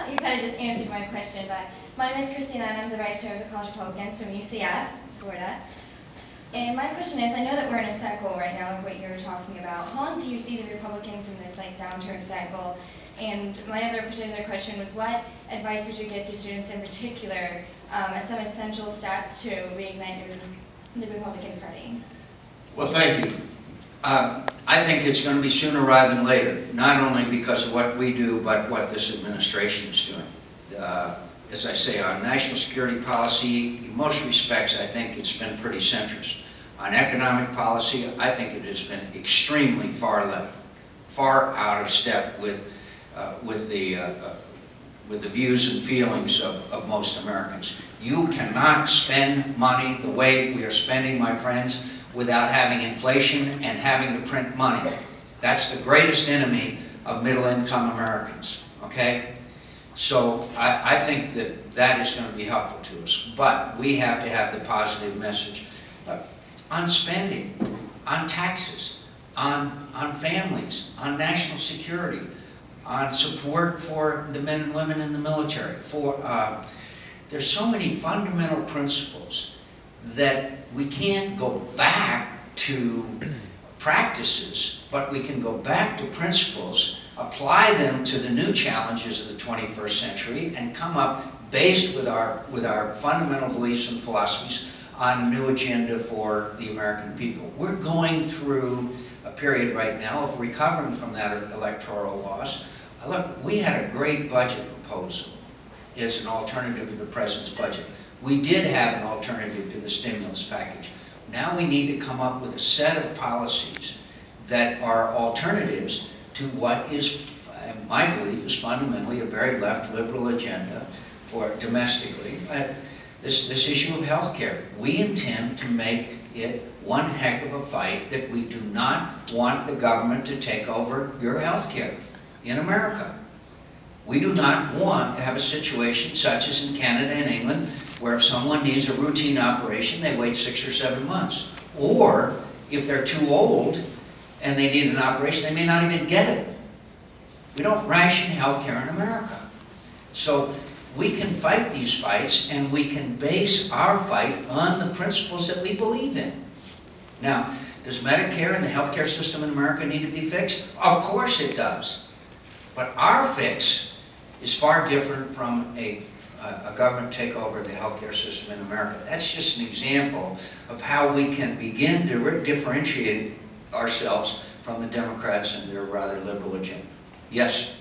You kind of just answered my question, but my name is Christina and I'm the Vice Chair of the College Republicans from UCF, Florida. And my question is, I know that we're in a cycle right now, like what you were talking about. How long do you see the Republicans in this downturn cycle? And my other particular question was, what advice would you give to students in particular as some essential steps to reignite the Republican Party? Well, thank you. I think it's going to be sooner rather than later, not only because of what we do, but what this administration is doing. As I say, on national security policy, in most respects, I think it's been pretty centrist. On economic policy, I think it has been extremely far left, far out of step with the views and feelings of most Americans. You cannot spend money the way we are spending, my friends, without having inflation and having to print money. That's the greatest enemy of middle-income Americans, okay? So I think that is going to be helpful to us. But we have to have the positive message on spending, on taxes, on families, on national security, on support for the men and women in the military. There's so many fundamental principles that we can't go back to practices, but we can go back to principles, apply them to the new challenges of the 21st century, and come up based with our fundamental beliefs and philosophies on a new agenda for the American people. We're going through a period right now of recovering from that electoral loss. Look, we had a great budget proposal as an alternative to the president's budget. We did have an alternative to the stimulus package. Now we need to come up with a set of policies that are alternatives to what is, my belief, is fundamentally a very left liberal agenda for domestically. This issue of health care, we intend to make it one heck of a fight that we do not want the government to take over your health care in America. We do not want to have a situation such as in Canada and England, where if someone needs a routine operation, they wait 6 or 7 months. Or if they're too old and they need an operation, they may not even get it. We don't ration health care in America. So we can fight these fights, and we can base our fight on the principles that we believe in. Now, does Medicare and the healthcare system in America need to be fixed? Of course it does. But our fix is far different from a government takeover of the healthcare system in America. That's just an example of how we can begin to differentiate ourselves from the Democrats and their rather liberal agenda. Yes?